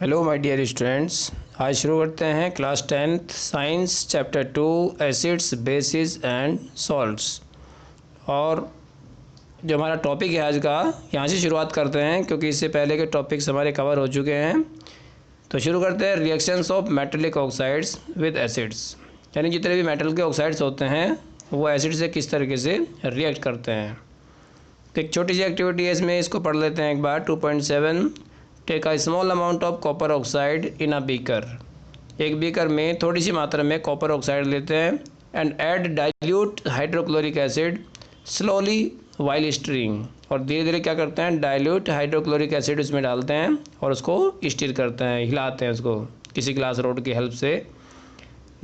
Hello my dear students, आज शुरू करते हैं class 10th science chapter 2 acids bases and salts. और जो हमारा टॉपिक है आज का, यहाँ से शुरुआत करते हैं क्योंकि इससे पहले के टॉपिक्स हमारे कवर हो चुके हैं। तो शुरू करते हैं reactions of metallic oxides with acids, यानी जितने भी मेटल के ऑक्साइड्स होते हैं वो एसिड से किस तरीके से रिएक्ट करते हैं। तो एक छोटी सी एक्टिविटी है इसमें, इसको पढ़ लेते हैं एक बार। 2.7 take a small amount of copper oxide in a beaker. एक बीकर में थोड़ी सी मात्रा में कॉपर ऑक्साइड लेते हैं and add dilute hydrochloric acid slowly while stirring. और धीरे धीरे क्या करते हैं, डाइल्यूट हाइड्रोक्लोरिक एसिड उसमें डालते हैं और उसको स्टीर करते हैं, हिलाते हैं उसको किसी ग्लास रोड की हेल्प से।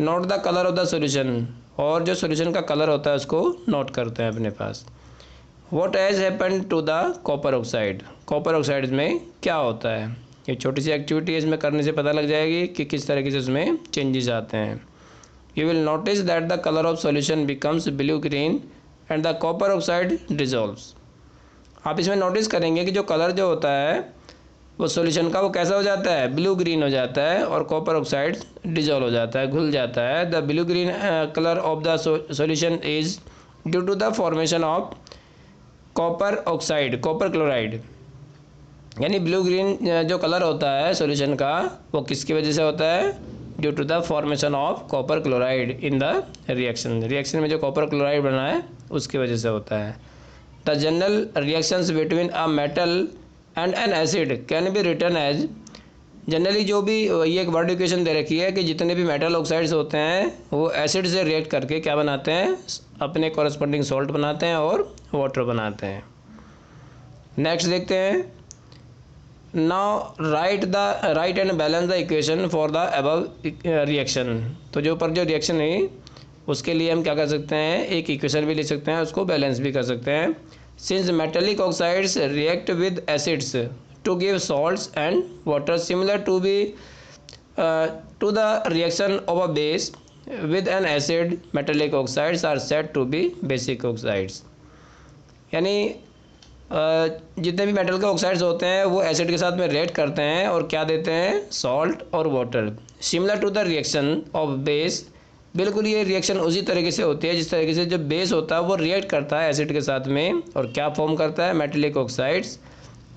Note the colour of the solution, और जो सोल्यूशन का कलर होता है उसको नोट करते हैं अपने पास। What has happened to the copper oxide, copper oxide में क्या होता है। ये छोटी सी एक्टिविटी है, इसमें करने से पता लग जाएगी कि किस तरीके से उसमें चेंजेस आते हैं। You will notice that the colour of solution becomes blue green and the copper oxide dissolves. आप इसमें नोटिस करेंगे कि जो कलर जो होता है वो सॉल्यूशन का वो कैसा हो जाता है, ब्लू ग्रीन हो जाता है, और कॉपर ऑक्साइड डिजॉल्व हो जाता है, घुल जाता है। The blue green colour of the solution is due to the formation of copper oxide, copper chloride. यानी ब्लू ग्रीन जो कलर होता है सॉल्यूशन का वो किसकी वजह से होता है, due to the formation of copper chloride in the reaction. Reaction में जो कॉपर क्लोराइड बना है उसकी वजह से होता है। The general reactions between a metal and an acid can be written as. Generally जो भी ये एक वर्ड इक्वेशन दे रखी है कि जितने भी मेटल ऑक्साइड्स होते हैं वो एसिड से रिएक्ट करके क्या बनाते हैं, अपने कॉरस्पॉन्डिंग सॉल्ट बनाते हैं और वाटर बनाते हैं। नेक्स्ट देखते हैं, now right and balance the equation for the above reaction. तो जो ऊपर जो रिएक्शन है उसके लिए हम क्या कर सकते हैं, एक इक्वेशन भी लिख सकते हैं, उसको बैलेंस भी कर सकते हैं। Since metallic oxides react with acids to give salts and water similar to the reaction of a base with an acid, metallic oxides are said to be basic oxides। यानी जितने भी मेटल के oxides होते हैं वो acid के साथ में रिएक्ट करते हैं और क्या देते हैं, सॉल्ट और water. Similar to the reaction of base, बिल्कुल ये रिएक्शन उसी तरीके से होती है जिस तरीके से जो बेस होता है वो रिएक्ट करता है एसिड के साथ में और क्या फॉर्म करता है, मेटेलिक ऑक्साइड्स,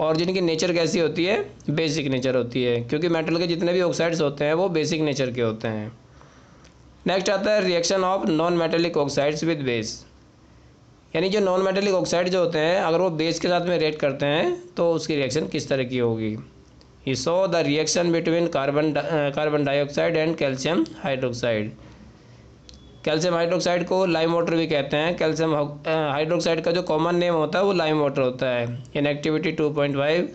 और जिनकी नेचर कैसी होती है, बेसिक नेचर होती है, क्योंकि मेटल के जितने भी ऑक्साइड्स होते हैं वो बेसिक नेचर के होते हैं। नेक्स्ट आता है reaction of non metallic oxides with base. यानी जो नॉन मेटेलिक ऑक्साइड जो होते हैं अगर वो बेस के साथ में रिएक्ट करते हैं तो उसकी रिएक्शन किस तरह की होगी। ये so the reaction between carbon dioxide and calcium hydroxide. Calcium hydroxide को लाइम वाटर भी कहते हैं। कैल्शियम हाइड्रोक्साइड का जो कॉमन नेम होता है वो लाइम वाटर होता है। इन एक्टिविटी 2.5,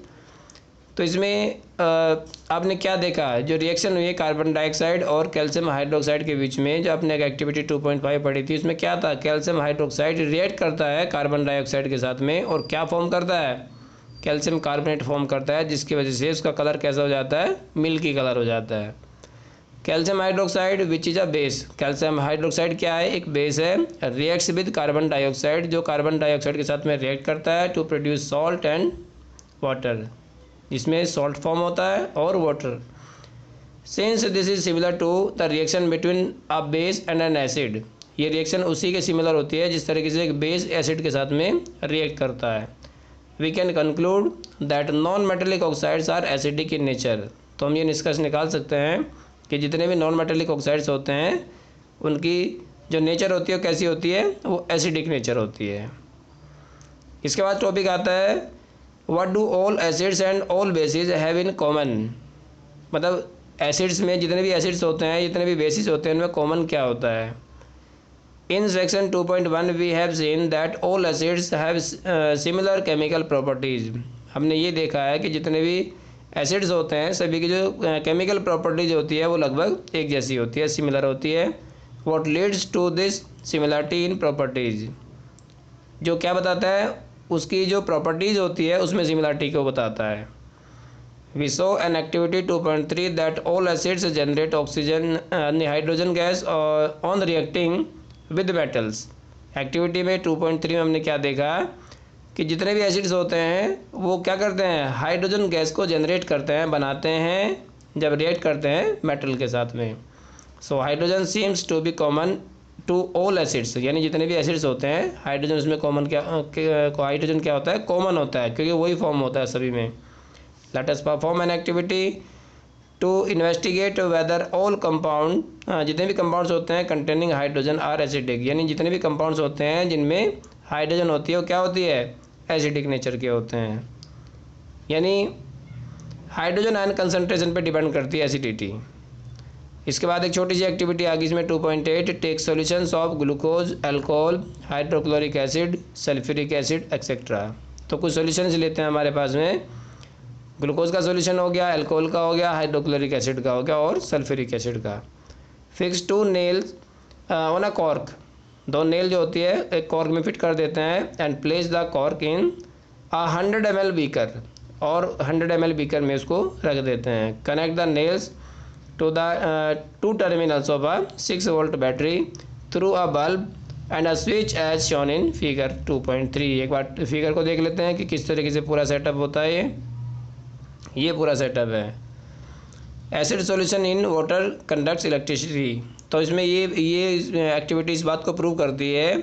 तो इसमें आपने क्या देखा, जो रिएक्शन हुई है कार्बन डाइऑक्साइड और कैल्शियम हाइड्रोक्साइड के बीच में, जो आपने एक्टिविटी 2.5 पढ़ी थी उसमें क्या था, कैल्शियम हाइड्रोक्साइड रिएक्ट करता है कार्बन डाइऑक्साइड के साथ में और क्या फॉर्म करता है, कैल्शियम कार्बोनेट फॉर्म करता है, जिसकी वजह से उसका कलर कैसा हो जाता है, मिल्की कलर हो जाता है। Calcium hydroxide which is a base, calcium hydroxide क्या है, एक बेस है। रिएक्ट्स विद कार्बन डाइऑक्साइड, जो कार्बन डाइऑक्साइड के साथ में रिएक्ट करता है to produce salt and water, जिसमें सॉल्ट फॉर्म होता है और water. Since this is similar to the reaction between a base and an acid, ये रिएक्शन उसी के सिमिलर होती है जिस तरीके से एक बेस एसिड के साथ में रिएक्ट करता है। We can conclude that non metallic oxides are acidic in nature. तो हम ये निष्कर्ष निकाल सकते हैं कि जितने भी नॉन मेटेलिक ऑक्साइड्स होते हैं उनकी जो नेचर होती है कैसी होती है, वो एसिडिक नेचर होती है। इसके बाद टॉपिक आता है, what do all acids and all basis have in common. मतलब एसिड्स में जितने भी एसिड्स होते हैं, जितने भी बेसिस होते हैं, उनमें कॉमन क्या होता है। In section 2.1 we have seen that all acids have similar chemical properties. हमने ये देखा है कि जितने भी एसिड्स होते हैं सभी की जो केमिकल प्रॉपर्टीज होती है वो लगभग एक जैसी होती है, सिमिलर होती है। What leads to this similarity in properties, जो क्या बताता है, उसकी जो प्रॉपर्टीज होती है उसमें सिमिलरिटी को बताता है। We saw an activity 2.3 that all acids generate oxygen hydrogen gas on reacting with metals. Activity में 2.3 में हमने क्या देखा कि जितने भी एसिड्स होते हैं वो क्या करते हैं, हाइड्रोजन गैस को जनरेट करते हैं, बनाते हैं जब रिएक्ट करते हैं मेटल के साथ में। So hydrogen seems to be common to all acids, यानी जितने भी एसिड्स होते हैं हाइड्रोजन उसमें कॉमन हाइड्रोजन क्या होता है, कॉमन होता है, क्योंकि वही फॉर्म होता है सभी में। Let us perform an activity to investigate whether all compound, जितने भी कंपाउंड्स होते हैं कंटेनिंग हाइड्रोजन आर एसिडिक, यानी जितने भी कंपाउंड्स होते हैं जिनमें हाइड्रोजन होती है वो क्या होती है, एसिडिक नेचर के होते हैं। यानी हाइड्रोजन आयन कंसंट्रेशन पे डिपेंड करती है एसिडिटी। इसके बाद एक छोटी सी एक्टिविटी आ गई इसमें 2.8, take solutions of glucose, alcohol, hydrochloric acid, sulphuric acid etcetera. तो कुछ सॉल्यूशंस लेते हैं हमारे पास में, ग्लूकोज का सॉल्यूशन हो गया, अल्कोहल का हो गया, हाइड्रोक्लोरिक एसिड का हो गया और सल्फ्यूरिक एसिड का। Fix 2 nails on a cork, 2 nail जो होती है एक कॉर्क में फिट कर देते हैं। And place the cork in 100 ml beaker, और 100 ml बीकर में उसको रख देते हैं। Connect the nails to the 2 terminals of a 6 volt battery through a bulb and a switch as shown in figure 2.3। एक बार फिगर को देख लेते हैं कि किस तरीके से पूरा सेटअप होता है। ये पूरा सेटअप है। Acid solution in water conducts electricity, तो इसमें ये एक्टिविटी इस बात को प्रूव करती है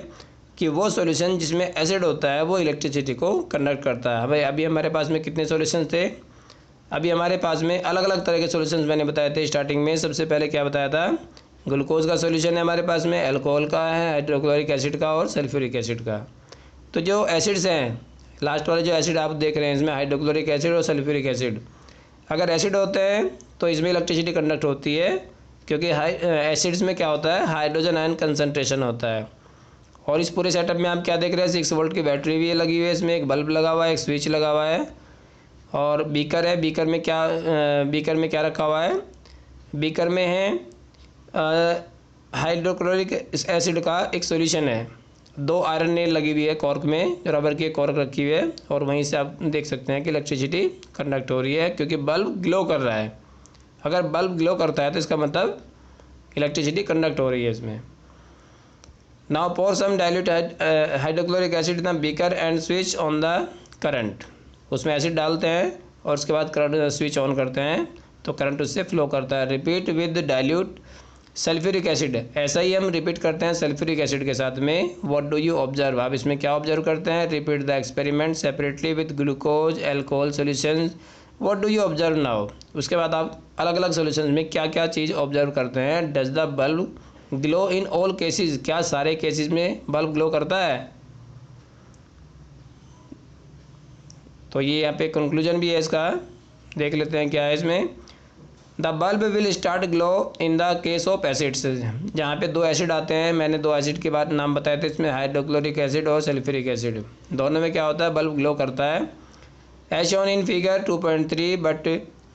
कि वो सॉल्यूशन जिसमें एसिड होता है वो इलेक्ट्रिसिटी को कंडक्ट करता है। भाई अभी हमारे पास में कितने सॉल्यूशंस थे, अभी हमारे पास में अलग अलग तरह के सॉल्यूशंस मैंने बताए थे स्टार्टिंग में। सबसे पहले क्या बताया था, ग्लूकोज का सॉल्यूशन है हमारे पास में, अल्कोहल का है, हाइड्रोक्लोरिक एसिड का और सल्फ्यूरिक एसिड का। तो जो एसिड्स हैं, लास्ट वाले जो एसिड आप देख रहे हैं इसमें हाइड्रोक्लोरिक एसिड और सल्फ्यूरिक एसिड, अगर एसिड होते हैं तो इसमें इलेक्ट्रिसिटी कंडक्ट होती है, क्योंकि एसिड्स में क्या होता है, हाइड्रोजन आयन कंसंट्रेशन होता है। और इस पूरे सेटअप में आप क्या देख रहे हैं, 6 volt की बैटरी भी लगी हुई है, इसमें एक बल्ब लगा हुआ है, एक स्विच लगा हुआ है और बीकर है। बीकर में क्या रखा हुआ है, बीकर में है हाइड्रोक्लोरिक एसिड का एक सॉल्यूशन है। 2 आयरन नेल लगी हुई है कॉर्क में, रबर की कॉर्क रखी हुई है, और वहीं से आप देख सकते हैं कि इलेक्ट्रिसिटी कंडक्ट हो रही है, क्योंकि बल्ब ग्लो कर रहा है। अगर बल्ब ग्लो करता है तो इसका मतलब इलेक्ट्रिसिटी कंडक्ट हो रही है इसमें। Now pour some dilute hydrochloric acid in the beaker and switch on the current, उसमें एसिड डालते हैं और उसके बाद करंट स्विच ऑन करते हैं तो करंट उससे फ्लो करता है। Repeat with dilute sulphuric acid, ऐसा ही हम रिपीट करते हैं सल्फ्यूरिक एसिड के साथ में। व्हाट डू यू ऑब्जर्व, आप इसमें क्या ऑब्जर्व करते हैं, repeat the experiment separately with glucose alcohol solution, what do you observe now. उसके बाद आप अलग अलग सॉल्यूशंस में क्या क्या चीज़ ऑब्जर्व करते हैं। Does the bulb glow in all cases, क्या सारे केसेस में बल्ब ग्लो करता है। तो ये यहाँ पे कंक्लूजन भी है इसका, देख लेते हैं क्या है इसमें। The bulb will start glow in the case of acids, जहाँ पे 2 एसिड आते हैं, मैंने 2 एसिड के बाद नाम बताए थे, इसमें हाइड्रोक्लोरिक एसिड और सल्फ्यूरिक एसिड, दोनों में क्या होता है, बल्ब ग्लो करता है as shown in figure 2.3। But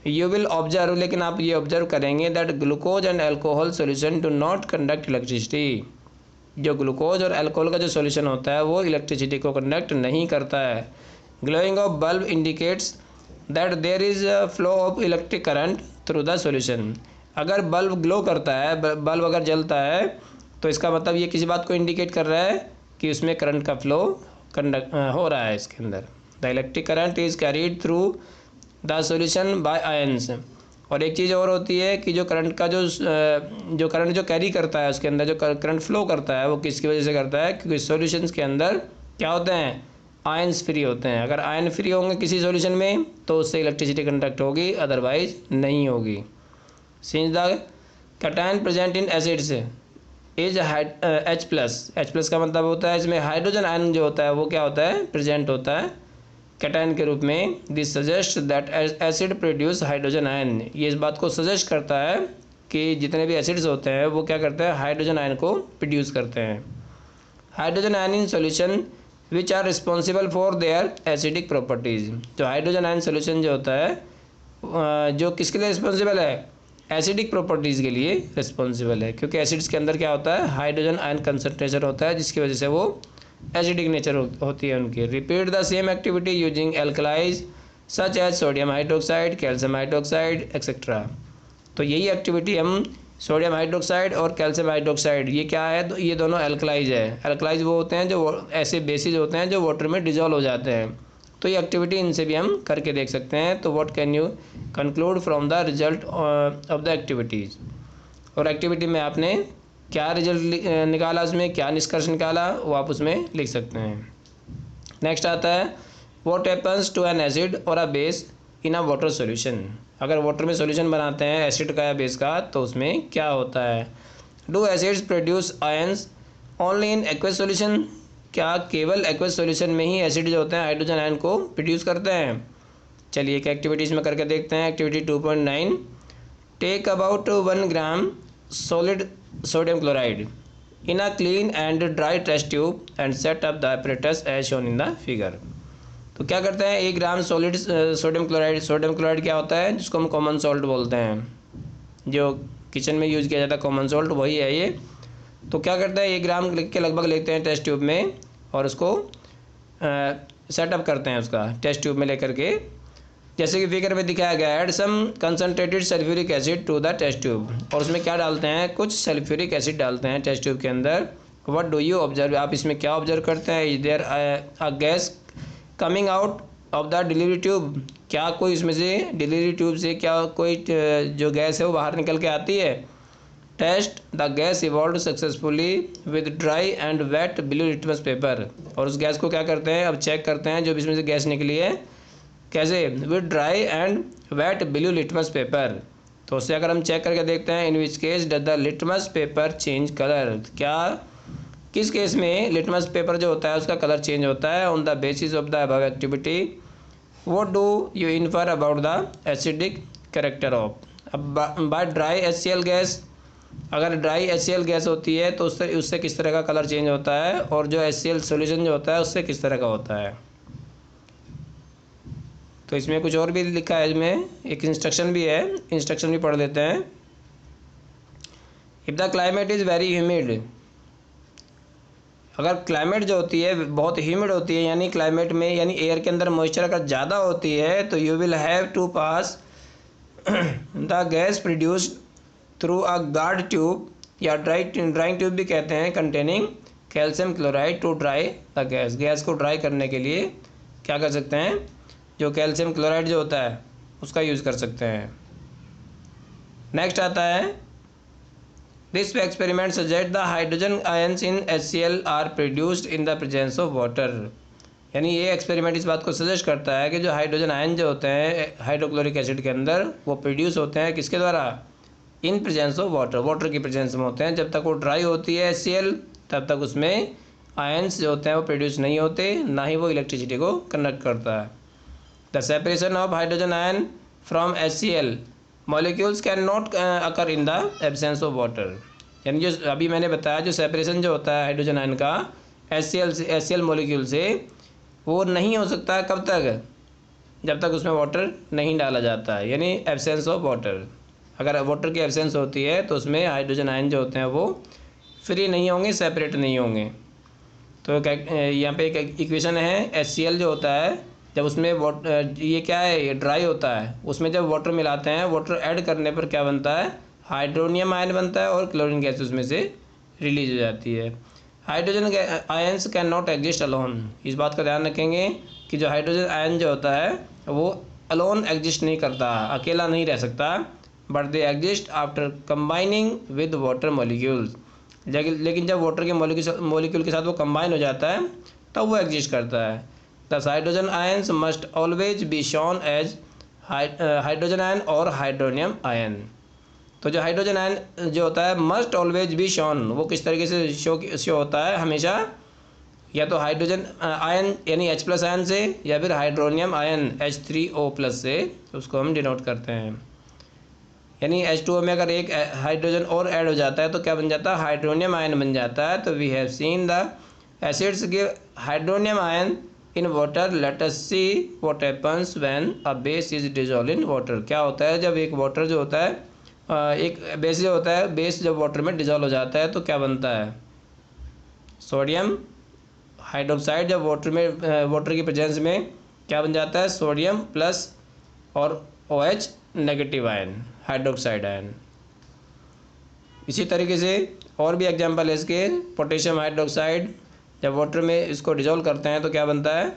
you will observe, लेकिन आप ये ऑब्जर्व करेंगे that glucose and alcohol solution do not conduct electricity, जो ग्लूकोज और अल्कोहल का जो सोल्यूशन होता है वो इलेक्ट्रिसिटी को कंडक्ट नहीं करता है। Glowing of bulb indicates that there is a flow of electric current through the solution. अगर बल्ब ग्लो करता है, बल्ब अगर जलता है, तो इसका मतलब ये किसी बात को इंडिकेट कर रहा है कि उसमें करंट का फ्लो कंडक्ट हो रहा है इसके अंदर। The electric current is carried through the solution bye ions. और एक चीज़ और होती है कि जो करंट का जो करंट जो कैरी करता है उसके अंदर जो करंट फ्लो करता है वो किसकी वजह से करता है, क्योंकि सॉल्यूशंस के अंदर क्या होते हैं, आयंस फ्री होते हैं। अगर आयन फ्री होंगे किसी सॉल्यूशन में तो उससे इलेक्ट्रिसिटी कंडक्ट होगी, अदरवाइज नहीं होगी। Since the cation present in acids is H+, का मतलब होता है इसमें हाइड्रोजन आयन जो होता है वो क्या होता है, प्रेजेंट होता है कैटायन के रूप में। This suggest that acid produce hydrogen ion, ये इस बात को सजेस्ट करता है कि जितने भी एसिड्स होते हैं वो क्या करते हैं, हाइड्रोजन आयन को प्रोड्यूस करते हैं। Hydrogen ion in solution which are responsible for their acidic properties, जो हाइड्रोजन आयन सोल्यूशन जो होता है जो किसके लिए रिस्पॉन्सिबल है, एसिडिक प्रॉपर्टीज़ के लिए रिस्पॉन्सिबल है, क्योंकि एसिड्स के अंदर क्या होता है, हाइड्रोजन आयन कंसनट्रेशन होता है, जिसकी वजह से वो एसिडिक नेचर होती है उनकी। Repeat the same activity using alkalis such as sodium hydroxide, calcium hydroxide etcetera. तो यही एक्टिविटी हम सोडियम हाइड्रोक्साइड और कैल्शियम हाइड्रोक्साइड, ये क्या है, तो ये दोनों एल्कलाइज है। एल्कलाइज वो होते हैं जो ऐसे बेसिस होते हैं जो वाटर में डिजॉल्व हो जाते हैं, तो ये एक्टिविटी इनसे भी हम करके देख सकते हैं। तो what can you conclude from the result of the activities, और एक्टिविटी में आपने क्या रिजल्ट निकाला, उसमें क्या निष्कर्ष निकाला, वो आप उसमें लिख सकते हैं। नेक्स्ट आता है what happens to an acid और a base in a water solution. अगर वाटर में सॉल्यूशन बनाते हैं एसिड का या बेस का, तो उसमें क्या होता है। Do acids produce ions only in aqueous solution, क्या केवल एक्वस सॉल्यूशन में ही एसिड जो होते हैं हाइड्रोजन आयन को प्रोड्यूस करते हैं। चलिए एक एक्टिविटीज़ में करके देखते हैं। Activity 2.9, take about 1 gram solid sodium chloride in a clean and dry test tube and set up the apparatus as shown in the figure. तो क्या करते हैं, 1 ग्राम सॉलिड सोडियम क्लोराइड क्या होता है, जिसको हम कॉमन सॉल्ट बोलते हैं, जो किचन में यूज़ किया जाता है कॉमन सॉल्ट, वही है ये। तो क्या करता है, 1 ग्राम के लगभग लेते हैं टेस्ट ट्यूब में और उसको सेटअप करते हैं उसका टेस्ट ट्यूब में लेकर के, जैसे कि फिगर में दिखाया गया है। Add some concentrated sulphuric acid to the test tube, और उसमें क्या डालते हैं, कुछ सल्फ्यूरिक एसिड डालते हैं टेस्ट ट्यूब के अंदर। व्हाट डू यू ऑब्जर्व, आप इसमें क्या ऑब्जर्व करते हैं। Is there a gas coming out of the delivery tube, क्या कोई इसमें से डिलीवरी ट्यूब से क्या कोई जो गैस है वो बाहर निकल के आती है। Test the gas evolve successfully with dry and wet blue litmus paper, और उस गैस को क्या करते हैं, अब चेक करते हैं जो इसमें से गैस निकली है, कैसे, with dry and wet blue litmus paper. तो उससे अगर हम चेक करके देखते हैं, in which case does the litmus paper change colour, क्या किस केस में लिटमस पेपर जो होता है उसका कलर चेंज होता है। On the basis of the above activity what do you infer about the acidic character of. अब बाय ड्राई HCl गैस, अगर ड्राई HCl गैस होती है तो उससे किस तरह का कलर चेंज होता है, और जो HCl सॉल्यूशन जो होता है उससे किस तरह का होता है। तो इसमें कुछ और भी लिखा है, इसमें एक इंस्ट्रक्शन भी है, इंस्ट्रक्शन भी पढ़ लेते हैं। If the climate is very humid, अगर क्लाइमेट जो होती है बहुत ह्यूमिड होती है, यानी क्लाइमेट में यानी एयर के अंदर मॉइस्चर अगर ज़्यादा होती है, तो you will have to pass the gas produced through a guard tube, या ड्राइंग ट्यूब भी कहते हैं, containing calcium chloride to dry the gas. Gas को ड्राई करने के लिए क्या कर सकते हैं, जो कैल्शियम क्लोराइड जो होता है उसका यूज़ कर सकते हैं। नेक्स्ट आता है this experiment suggest the hydrogen ions in HCl are produced in the presence of water, यानी ये एक्सपेरिमेंट इस बात को सजेस्ट करता है कि जो हाइड्रोजन आयन जो होते हैं हाइड्रोक्लोरिक एसिड के अंदर, वो प्रोड्यूस होते हैं किसके द्वारा, in presence of water, water की प्रेजेंस में होते हैं। जब तक वो ड्राई होती है HCl, तब तक उसमें आयंस जो होते हैं वो प्रोड्यूस नहीं होते, ना ही वो इलेक्ट्रिसिटी को कंडक्ट करता है। The separation of hydrogen ion from HCl molecules can not occur in the absence of water, यानी जो अभी मैंने बताया जो सेपरेशन जो होता है हाइड्रोजन आयन का HCl मॉलिक्यूल से, वो नहीं हो सकता कब तक, जब तक उसमें वाटर नहीं डाला जाता है, यानी एब्सेंस ऑफ वाटर। अगर वाटर की एब्सेंस होती है तो उसमें हाइड्रोजन आयन जो होते हैं वो फ्री नहीं होंगे, सेपरेट नहीं होंगे। तो यहाँ पे एक इक्वेशन है, HCl जो होता है जब उसमें ये क्या है, ये ड्राई होता है, उसमें जब वाटर मिलाते हैं, वाटर ऐड करने पर क्या बनता है, हाइड्रोनियम आयन बनता है और क्लोरीन गैस उसमें से रिलीज हो जाती है। Hydrogen ions can not exist alone, इस बात का ध्यान रखेंगे कि जो हाइड्रोजन आयन जो होता है वो अलोन एग्जिस्ट नहीं करता, अकेला नहीं रह सकता, but they exist after combining with water molecules, लेकिन जब वाटर के मॉलिक्यूल के साथ वो कंबाइन हो जाता है तब वो एग्जिस्ट करता है। The hydrogen ions must always be shown as hydrogen ion और हाइड्रोनियम आयन। तो जो हाइड्रोजन आयन जो होता है मस्ट ऑलवेज बी शोन, वो किस तरीके से शो होता है, हमेशा या तो हाइड्रोजन आयन यानी H+ आयन से, या फिर हाइड्रोनियम आयन H3O+ से, उसको हम डिनोट करते हैं। यानी H2O में अगर एक हाइड्रोजन और ऐड हो जाता है तो क्या बन जाता है, हाइड्रोनियम आयन बन जाता है। तो we have seen the acids give hydronium ion in water, let us see what happens when a base is dissolve in water. क्या होता है जब एक वाटर जो होता है एक बेस जो होता है, बेस जब वाटर में डिजॉल्व हो जाता है तो क्या बनता है, सोडियम हाइड्रोक्साइड। जब वाटर की प्रेजेंस में क्या बन जाता है, सोडियम प्लस और OH negative ion, hydroxide ion. इसी तरीके से और भी एग्जांपल है इसके, पोटेशियम हाइड्रोक्साइड, जब वाटर में इसको डिजोल्व करते हैं तो क्या बनता है,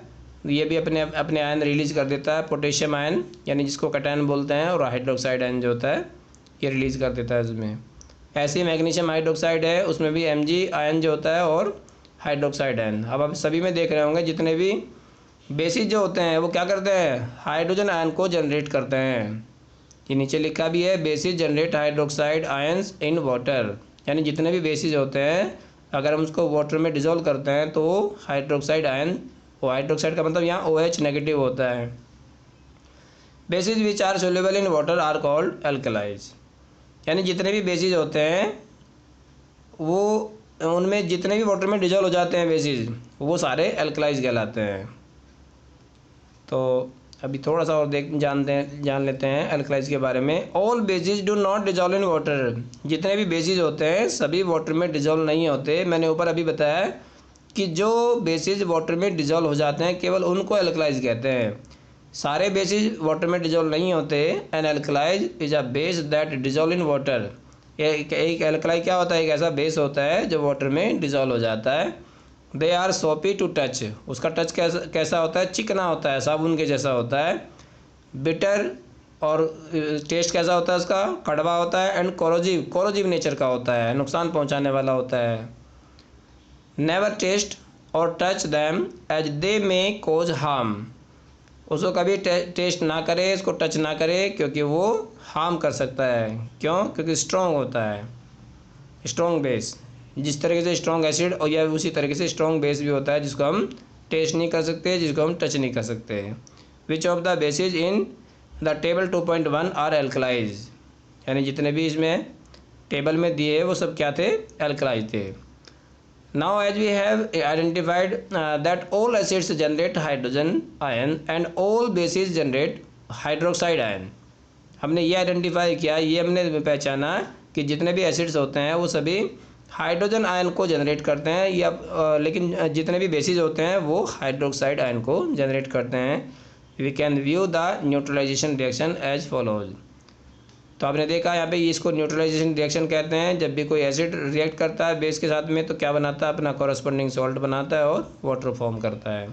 ये भी अपने अपने आयन रिलीज कर देता है, पोटेशियम आयन यानी जिसको कैटायन बोलते हैं, और हाइड्रोक्साइड आयन जो होता है ये रिलीज़ कर देता है इसमें। ऐसे ही मैग्नीशियम हाइड्रोक्साइड है, उसमें भी Mg आयन जो होता है और हाइड्रोक्साइड आयन। अब आप सभी में देख रहे होंगे जितने भी बेसिस जो होते हैं वो क्या करते हैं, हाइड्रोजन आयन को जनरेट करते हैं। ये नीचे लिखा भी है, basis generate hydroxide ions in water, यानी जितने भी बेसिस होते हैं अगर हम उसको वाटर में डिजोल्व करते हैं तो हाइड्रोक्साइड आयन, वो हाइड्रोक्साइड का मतलब यहाँ OH नेगेटिव होता है। Bases which are soluble in water are called alkalis, यानी जितने भी बेसिस होते हैं वो उनमें जितने भी वाटर में डिजोल्व हो जाते हैं बेसिस, वो सारे एल्कलाइज कहलाते हैं। तो अभी थोड़ा सा और जान लेते हैं एल्कलाइज के बारे में। All basis do not dissolve in water, जितने भी बेसिस होते हैं सभी वाटर में डिजोल्व नहीं होते। मैंने ऊपर अभी बताया कि जो बेसिस वाटर में डिजोल्व हो जाते हैं केवल उनको एल्कलाइज कहते हैं, सारे बेसिस वाटर में डिजोल्व नहीं होते। An alkali is a base that dissolve in water, एक एल्कलाई क्या होता है, एक ऐसा बेस होता है जो वाटर में डिजोल्व हो जाता है। दे आर सोपी टू टच, उसका टच कैसा होता है, चिकना होता है, साबुन के जैसा होता है। बिटर, और टेस्ट कैसा होता है उसका, कड़वा होता है। एंड कोरोजिव नेचर का होता है, नुकसान पहुंचाने वाला होता है। नेवर टेस्ट और touch them as they may cause harm, उसको कभी टेस्ट ना करे, इसको टच ना करे क्योंकि वो हार्म कर सकता है। क्यों, क्योंकि स्ट्रॉन्ग होता है, स्ट्रॉन्ग बेस। जिस तरीके से स्ट्रॉन्ग एसिड और या उसी तरीके से स्ट्रॉन्ग बेस भी होता है जिसको हम टेस्ट नहीं कर सकते, जिसको हम टच नहीं कर सकते। Which of the bases in the table 2.1 are alkalis, यानी जितने भी इसमें टेबल में दिए वो सब क्या थे, एल्कलाइज थे। Now as we have identified that all acids generate hydrogen ion and all bases generate hydroxide ion, हमने ये आइडेंटिफाई किया, ये हमने पहचाना कि जितने भी एसिड्स होते हैं वो सभी हाइड्रोजन आयन को जनरेट करते हैं, या लेकिन जितने भी बेसिस होते हैं वो हाइड्रोक्साइड आयन को जनरेट करते हैं। We can view the neutralisation reaction as follows. तो आपने देखा यहाँ पे इसको न्यूट्रलाइजेशन रिएक्शन कहते हैं। जब भी कोई एसिड रिएक्ट करता है बेस के साथ में तो क्या बनाता है, अपना कॉरस्पॉन्डिंग सॉल्ट बनाता है और वाटर फॉर्म करता है।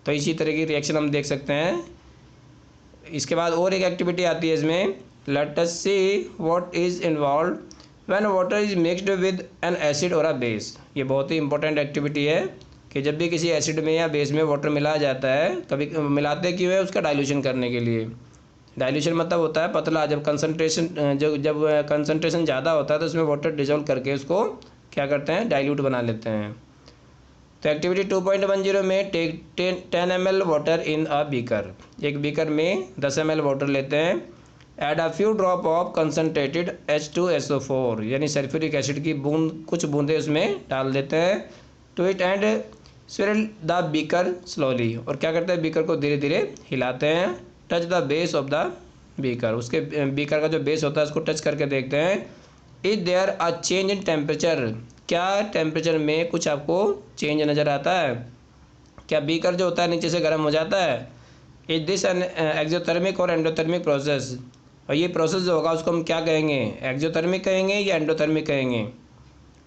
तो इसी तरह की रिएक्शन हम देख सकते हैं। इसके बाद और एक एक्टिविटी आती है इसमें, late us see what is involve when water is mixed with N acid और अ बेस। ये बहुत ही इंपॉर्टेंट एक्टिविटी है कि जब भी किसी एसिड में या बेस में वाटर मिलाया जाता है, कभी मिलाते क्यों है, उसका डाइल्यूशन करने के लिए। डाइल्यूशन मतलब होता है पतला, जब कंसनट्रेशन ज़्यादा होता है तो उसमें वाटर डिजोल्व करके उसको क्या करते हैं, डाइल्यूट बना लेते हैं। तो एक्टिविटी 2.10 में take 10 ml water in a beaker, एक बीकर में 10 ml वाटर लेते हैं। Add a few drop of concentrated H2SO4, यानी सल्फ्यूरिक एसिड की कुछ बूंदे उसमें डाल देते हैं। To it and swirl the beaker slowly, और क्या करते हैं, बीकर को धीरे धीरे हिलाते हैं। Touch the base of the beaker, उसके बीकर का जो बेस होता है उसको टच करके देखते हैं। Is there a change in temperature, क्या टेम्परेचर में कुछ आपको चेंज नज़र आता है, क्या बीकर जो होता है नीचे से गर्म हो जाता है। इज दिस एन एक्सोथर्मिक और एंडोथर्मिक प्रोसेस, और ये प्रोसेस जो होगा उसको हम क्या कहेंगे, एक्सोथर्मिक कहेंगे या एंडोथर्मिक कहेंगे।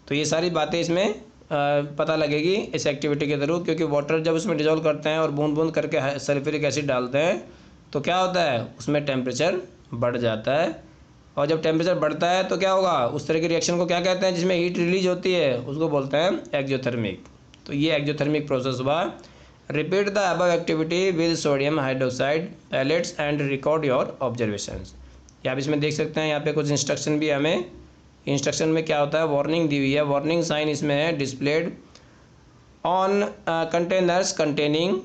तो ये सारी बातें इसमें पता लगेगी इस एक्टिविटी के थ्रू, क्योंकि वाटर जब उसमें डिजोल्व करते हैं और बूंद बूंद करके सल्फ्यूरिक एसिड डालते हैं तो क्या होता है, उसमें टेम्परेचर बढ़ जाता है। और जब टेम्परेचर बढ़ता है तो क्या होगा, उस तरह की रिएक्शन को क्या कहते हैं, जिसमें हीट रिलीज होती है, उसको बोलते हैं एक्सोथर्मिक। तो ये एक्सोथर्मिक प्रोसेस हुआ। Repeat the above activity with sodium hydroxide pellets and record your observations. या आप इसमें देख सकते हैं, यहाँ पे कुछ इंस्ट्रक्शन भी हमें, इंस्ट्रक्शन में क्या होता है, वार्निंग दी हुई है। वार्निंग साइन इसमें है displayed on containers containing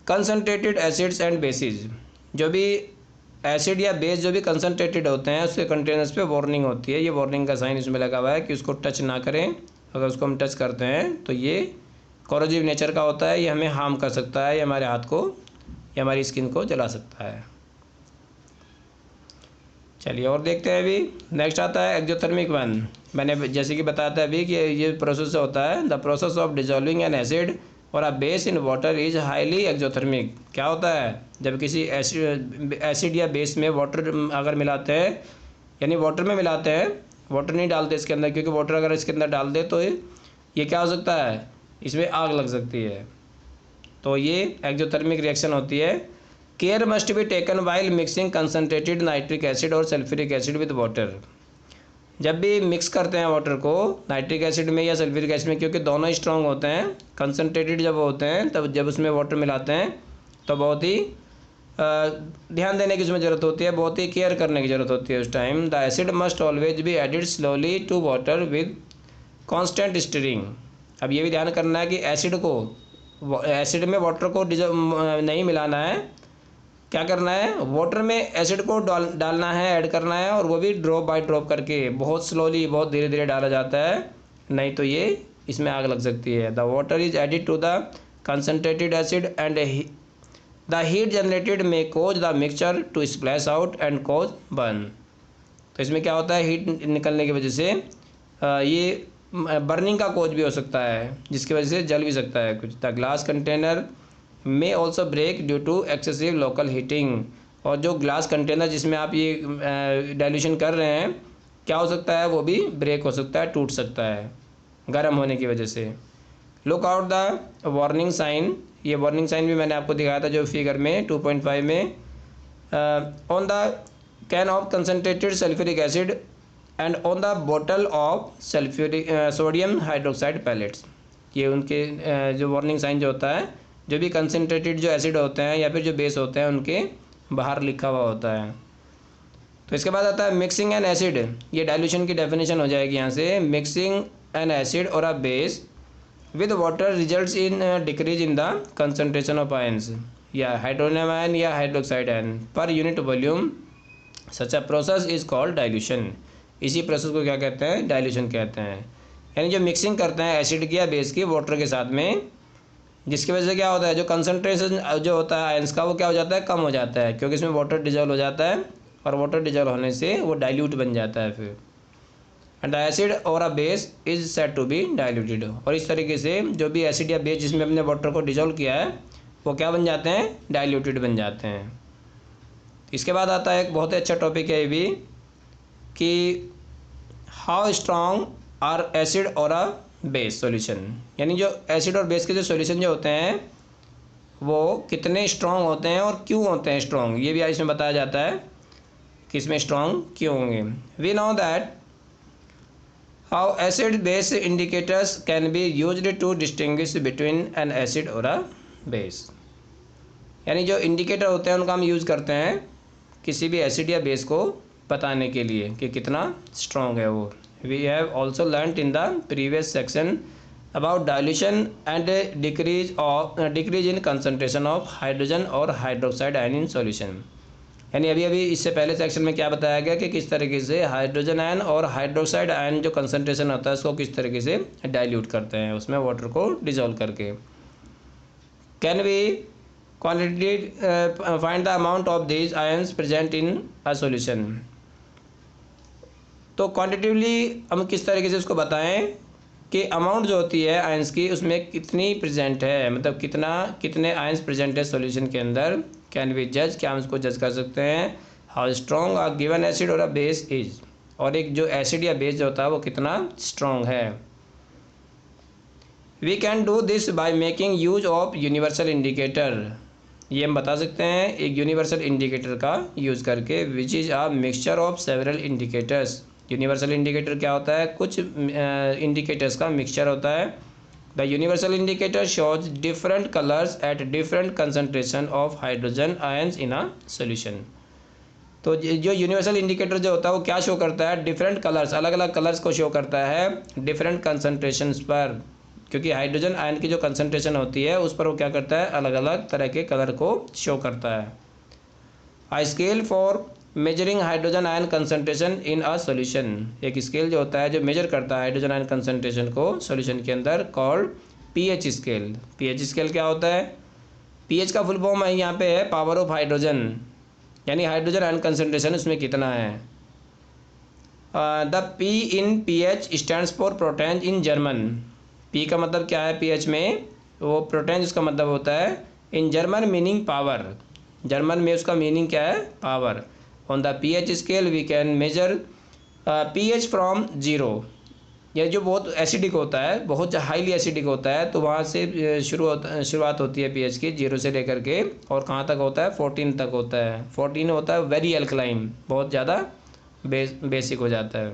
concentrated acids and bases. जो भी एसिड या बेस जो भी कंसनट्रेटेड होते हैं उसके कंटेनर्स पे वार्निंग होती है। ये वार्निंग का साइन इसमें लगा हुआ है कि उसको टच ना करें, अगर उसको हम टच करते हैं तो ये कोरोजिव नेचर का होता है, ये हमें हार्म कर सकता है, ये हमारे हाथ को या हमारी स्किन को जला सकता है। चलिए और देखते हैं। अभी नेक्स्ट आता है एक्सोथर्मिक वन। मैंने जैसे कि बताया था अभी कि ये प्रोसेस होता है, the process of dissolving an acid और a base in water is highly exothermic. क्या होता है, जब किसी एसिड या बेस में वाटर अगर मिलाते हैं, यानी वाटर में मिलाते हैं, वाटर नहीं डालते इसके अंदर, क्योंकि वाटर अगर इसके अंदर डाल दे तो ये क्या हो सकता है, इसमें आग लग सकती है। तो ये एक्जोथर्मिक रिएक्शन होती है। Care must be taken while mixing concentrated nitric acid और सल्फ्यूरिक एसिड विद वाटर। जब भी मिक्स करते हैं वाटर को नाइट्रिक एसिड में या सल्फ्यूरिक एसिड में, क्योंकि दोनों ही स्ट्रॉन्ग होते हैं, कंसनट्रेटेड जब होते हैं तब जब उसमें वाटर मिलाते हैं तो बहुत ही ध्यान देने की उसमें ज़रूरत होती है, बहुत ही केयर करने की ज़रूरत होती है उस time. The acid must always be added slowly to water with constant stirring. अब ये भी ध्यान करना है कि एसिड में वाटर को नहीं मिलाना है, क्या करना है, वाटर में एसिड को डालना है, ऐड करना है, और वो भी ड्रॉप बाय ड्रॉप करके, बहुत स्लोली, बहुत धीरे धीरे डाला जाता है, नहीं तो ये इसमें आग लग सकती है। The water is added to the concentrated acid and the heat generated may cause the mixture to splash out and cause burn. तो इसमें क्या होता है, हीट निकलने की वजह से ये बर्निंग का कोज भी हो सकता है, जिसकी वजह से जल भी सकता है कुछ। The glass container may also break due to excessive local heating. और जो ग्लास कंटेनर जिसमें आप ये डाइल्यूशन कर रहे हैं, क्या हो सकता है, वो भी ब्रेक हो सकता है, टूट सकता है गर्म होने की वजह से। Look out the warning sign. ये वार्निंग साइन भी मैंने आपको दिखाया था जो फिगर में 2.5 में। On the can of concentrated sulphuric acid and on the बोतल of sulphuric sodium hydroxide pellets. ये उनके जो वार्निंग साइन जो होता है, जो भी कंसनट्रेटेड जो एसिड होते हैं या फिर जो बेस होते हैं, उनके बाहर लिखा हुआ होता है। तो इसके बाद आता है मिक्सिंग एन एसिड। ये डाइल्यूशन की डेफिनेशन हो जाएगी यहाँ से। मिक्सिंग एन एसिड और a base with water results in decrease in the concentration of ions या हाइड्रोनियम आयन या hydroxide ion per unit volume. Such a process is called dilution. इसी प्रोसेस को क्या कहते हैं, डाइल्यूशन कहते हैं। यानी जो मिक्सिंग करते हैं एसिड की या बेस की वाटर के साथ में, जिसकी वजह से क्या होता है, जो कंसनट्रेशन जो होता है आयंस का, वो क्या हो जाता है, कम हो जाता है, क्योंकि इसमें वाटर डिजॉल्व हो जाता है, और वाटर डिजॉल्व होने से वो डाइल्यूट बन जाता है फिर। एंड द एसिड और a base is said to be diluted. और इस तरीके से जो भी एसिड या बेस जिसमें अपने वाटर को डिजॉल्व किया है, वो क्या बन जाते हैं, डाइल्यूटेड बन जाते हैं। इसके बाद आता है एक बहुत ही अच्छा टॉपिक है ये भी, कि हाउ स्ट्रॉन्ग आर एसिड और अ बेस सॉल्यूशन। यानी जो एसिड और बेस के जो सॉल्यूशन जो होते हैं वो कितने स्ट्रॉन्ग होते हैं और क्यों होते हैं स्ट्रॉन्ग, ये भी इसमें बताया जाता है कि इसमें स्ट्रॉन्ग क्यों होंगे। We know that how acid base indicators can be used to distinguish between an acid और अ बेस। यानी जो इंडिकेटर होते हैं उनका हम यूज़ करते हैं किसी भी एसिड या बेस को बताने के लिए कि कितना स्ट्रॉन्ग है वो। We have also learnt in the previous section about dilution and decrease in concentration of hydrogen और हाइड्रोक्साइड आयन इन सॉल्यूशन। यानी अभी इससे पहले सेक्शन में क्या बताया गया कि किस तरीके से हाइड्रोजन आयन और हाइड्रोक्साइड आयन जो कंसंट्रेशन होता है उसको किस तरीके से डाइल्यूट करते हैं उसमें वाटर को डिजोल्व करके। Can we quantity find the amount of these ions present in a solution. तो क्वांटिटिवली हम किस तरीके से उसको बताएं कि अमाउंट जो होती है आयंस की उसमें कितनी प्रेजेंट है, मतलब कितने आयंस प्रेजेंट है सॉल्यूशन के अंदर। कैन वी जज, क्या हम उसको जज कर सकते हैं। How strong a given acid और अ बेस इज, और एक जो एसिड या बेस जो होता है वो कितना स्ट्रॉन्ग है। We can do this by making use of universal indicator. ये हम बता सकते हैं एक यूनिवर्सल इंडिकेटर का यूज़ करके, विच is a mixture of several indicators. Universal indicator क्या होता है, कुछ इंडिकेटर्स का मिक्सचर होता है। The universal indicator shows different colours at different concentration of hydrogen ions in a solution. तो जो यूनिवर्सल इंडिकेटर जो होता है वो क्या शो करता है, डिफरेंट कलर्स, अलग अलग कलर्स को शो करता है डिफरेंट कंसनट्रेशंस पर, क्योंकि हाइड्रोजन आयन की जो कंसनट्रेशन होती है उस पर वो क्या करता है, अलग अलग तरह के कलर को शो करता है। A scale for measuring hydrogen ion concentration in a solution. एक स्केल जो होता है जो मेजर करता है हाइड्रोजन आयन कंसनट्रेशन को सॉल्यूशन के अंदर, called pH scale. PH scale क्या होता है, पीएच का फुल फॉर्म है यहाँ पे है पावर ऑफ हाइड्रोजन, यानी हाइड्रोजन आयन कंसनट्रेशन उसमें कितना है। The P in pH stands for proton in German. P का मतलब क्या है पीएच में, वो प्रोटॉन उसका मतलब होता है। In German meaning power, German में उसका मीनिंग क्या है, power. On the pH scale we can measure pH from 0, या जो बहुत एसिडिक होता है, बहुत हाईली एसिडिक होता है, तो वहाँ से शुरुआत होती है पीएच की 0 से लेकर के, और कहाँ तक होता है 14 तक होता है। 14 होता है वेरी अल्कलाइन, बहुत ज़्यादा बेसिक हो जाता है।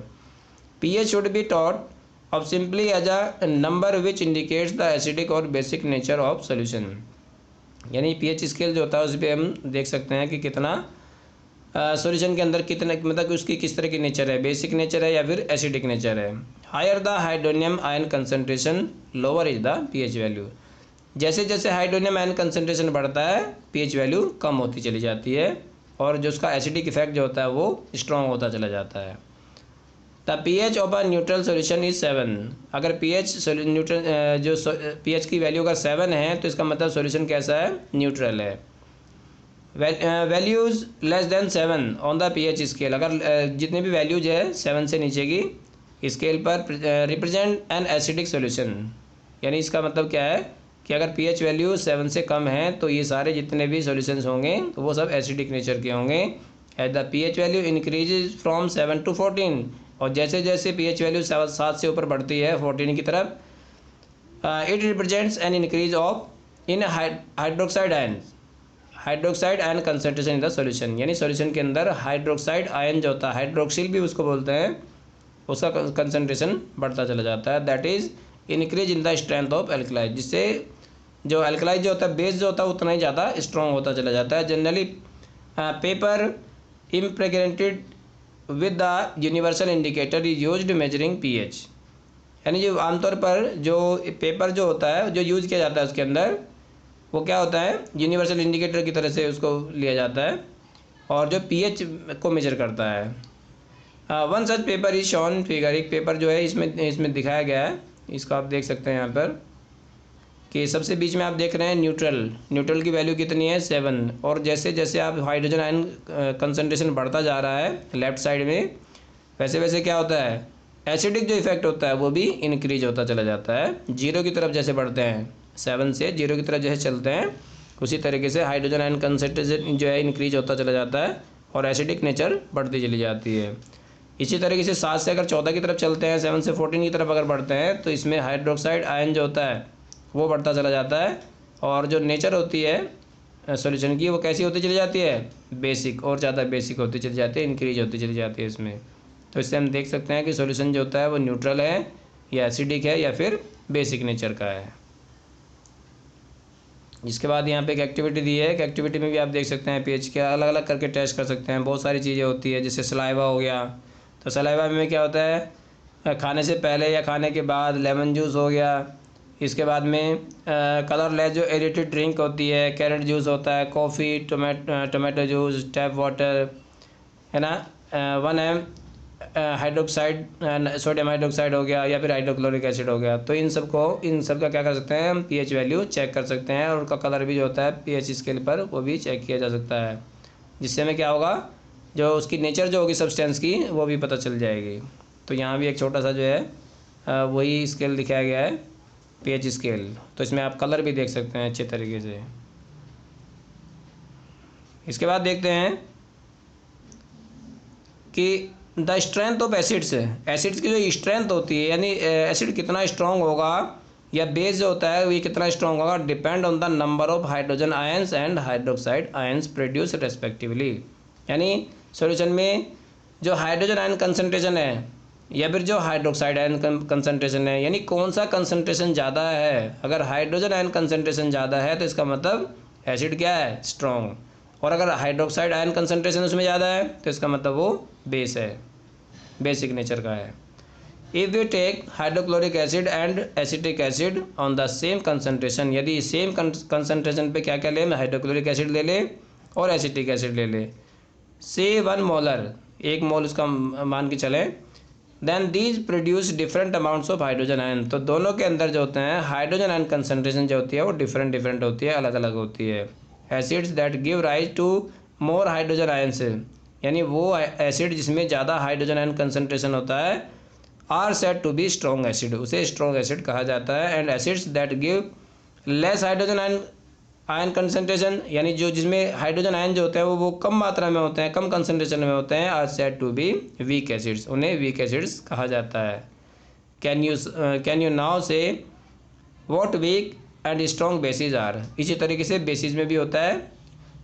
PH should be thought of simply as a number which indicates the acidic और बेसिक नेचर ऑफ सोल्यूशन। यानी पीएच स्केल जो होता है उस पर हम देख सकते हैं कि कितना सॉल्यूशन के अंदर कितना, मतलब कि उसकी किस तरह की नेचर है, बेसिक नेचर है या फिर एसिडिक नेचर है। Higher the hydronium ion concentration lower is the pH value. जैसे जैसे हाइड्रोनियम आयन कंसनट्रेशन बढ़ता है पीएच वैल्यू कम होती चली जाती है, और जो उसका एसिडिक इफेक्ट जो होता है वो स्ट्रॉन्ग होता चला जाता है। The pH of a neutral solution is 7। अगर पीएच न्यूट्रल जो पीएच की वैल्यू अगर 7 है तो इसका मतलब सॉल्यूशन कैसा है, न्यूट्रल है। Values less than 7 on the pH scale, अगर जितने भी वैल्यूज है 7 से नीचे की स्केल पर रिप्रेजेंट एन एसिडिक सॉल्यूशन। यानी इसका मतलब क्या है कि अगर पीएच वैल्यू 7 से कम है तो ये सारे जितने भी सॉल्यूशंस होंगे तो वो सब एसिडिक नेचर के होंगे। At the pH value increases from 7 to 14, और जैसे जैसे पीएच वैल्यू 7 से ऊपर बढ़ती है 14 की तरफ, it represents an increase of in hydroxide ion concentration in the solution. यानी सॉल्यूशन के अंदर हाइड्रोक्साइड आयन जो होता है, हाइड्रोक्सिल भी उसको बोलते हैं, उसका कंसनट्रेशन बढ़ता चला जाता है। That is increase in the strength of alkalis, जिससे जो एल्कलाइज जो होता है, बेस जो होता है उतना ही ज़्यादा स्ट्रॉन्ग होता चला जाता है। Generally paper impregnated with the universal indicator is used measuring pH. यानी जो आमतौर पर जो पेपर जो होता है जो यूज़ किया जाता है उसके अंदर वो क्या होता है, यूनिवर्सल इंडिकेटर की तरह से उसको लिया जाता है, और जो पीएच को मेजर करता है। One such paper is shown figure, एक पेपर जो है इसमें दिखाया गया है, इसको आप देख सकते हैं यहाँ पर कि सबसे बीच में आप देख रहे हैं न्यूट्रल की वैल्यू कितनी है 7, और जैसे जैसे आप हाइड्रोजन आयन कंसनट्रेशन बढ़ता जा रहा है लेफ्ट साइड में, वैसे वैसे क्या होता है, एसिडिक जो इफेक्ट होता है वो भी इंक्रीज होता चला जाता है। 0 की तरफ जैसे बढ़ते हैं, 7 से 0 की तरफ जैसे चलते हैं, उसी तरीके से हाइड्रोजन आयन कंसनट्रेशन जो है इंक्रीज होता चला जाता है और एसिडिक नेचर बढ़ती चली जाती है। इसी तरीके से 7 से अगर 14 की तरफ चलते हैं, 7 से 14 की तरफ अगर बढ़ते हैं तो इसमें हाइड्रोक्साइड आयन जो होता है वो बढ़ता चला जाता है, और जो नेचर होती है सॉल्यूशन की वो कैसी होती चली जाती है, बेसिक, और ज़्यादा बेसिक होती चली जाती है, इंक्रीज होती चली जाती है इसमें। तो इससे हम देख सकते हैं कि सॉल्यूशन जो होता है वो न्यूट्रल है या एसिडिक है या फिर बेसिक नेचर का है। इसके बाद यहाँ पे एक एक्टिविटी दी है कि एक्टिविटी में भी आप देख सकते हैं पीएच के अलग अलग करके टेस्ट कर सकते हैं। बहुत सारी चीज़ें होती है, जैसे सलाइवा हो गया, तो सलाइवा में क्या होता है, खाने से पहले या खाने के बाद लेमन जूस हो गया। इसके बाद में कलरलेस जो एरेटेड ड्रिंक होती है, कैरेट जूस होता है, coffee, tomato juice, tap water, है ना, 1 हाइड्रोक्साइड सोडियम हाइड्रोक्साइड हो गया या फिर हाइड्रोक्लोरिक एसिड हो गया। तो इन सब का क्या कर सकते हैं हम, पीएच वैल्यू चेक कर सकते हैं, और उनका कलर भी जो होता है पीएच स्केल पर वो भी चेक किया जा सकता है, जिससे में क्या होगा, जो उसकी नेचर जो होगी सब्सटेंस की वो भी पता चल जाएगी। तो यहाँ भी एक छोटा सा जो है वही स्केल दिखाया गया है, पीएच स्केल। तो इसमें आप कलर भी देख सकते हैं अच्छे तरीके से। इसके बाद देखते हैं कि द स्ट्रेंथ ऑफ एसिड्स की जो स्ट्रेंथ होती है, यानी एसिड कितना स्ट्रॉन्ग होगा या बेस जो होता है वो कितना स्ट्रॉन्ग होगा, depend on the number of hydrogen ions and hydroxide ions produce respectively. यानी सॉल्यूशन में जो हाइड्रोजन आयन कंसनट्रेशन है या फिर जो हाइड्रोक्साइड आयन कंसनट्रेशन है, यानी कौन सा कंसनट्रेशन ज़्यादा है। अगर हाइड्रोजन आयन कंसनट्रेशन ज़्यादा है तो इसका मतलब एसिड क्या है, स्ट्रॉन्ग, और अगर हाइड्रोक्साइड आयन कंसनट्रेशन उसमें ज़्यादा है तो इसका मतलब वो बेस है, बेसिक नेचर का है। If we take hydrochloric acid and acetic acid on the same concentration, यदि सेम कंसनट्रेशन पे क्या क्या ले, हाइड्रोक्लोरिक एसिड ले ले और एसिटिक एसिड ले ले, से 1 मोलर, 1 मोल उसका मान के चले, then these produce different amounts of hydrogen ion. तो दोनों के अंदर जो होते हैं हाइड्रोजन आयन कंसनट्रेशन जो होती है वो डिफरेंट होती है, अलग अलग होती है। Acids that give rise to more hydrogen ions, यानी वो एसिड जिसमें ज़्यादा हाइड्रोजन आयन कंसनट्रेशन होता है, are said to be strong acid, उसे स्ट्रॉन्ग एसिड कहा जाता है। And acids that give less hydrogen ion concentration, यानी जो जिसमें हाइड्रोजन आयन जो होते हैं वो कम मात्रा में होते हैं, कम कंसनट्रेशन में होते हैं, are said to be weak acids, उन्हें वीक एसिड्स कहा जाता है। Can you now say what weak and strong bases are. इसी तरीके से बेसिस में भी होता है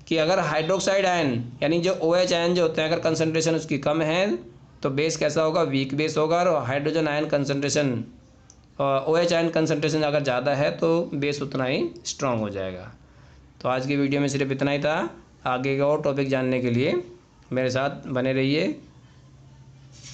कि अगर हाइड्रोक्साइड आयन यानी जो OH आयन जो होते हैं अगर कंसनट्रेशन उसकी कम है तो बेस कैसा होगा, वीक बेस होगा। और hydrogen ion concentration OH ion concentration अगर ज़्यादा है तो बेस उतना ही स्ट्रॉन्ग हो जाएगा। तो आज की वीडियो में सिर्फ इतना ही था। आगे का और टॉपिक जानने के लिए मेरे साथ बने रहिए।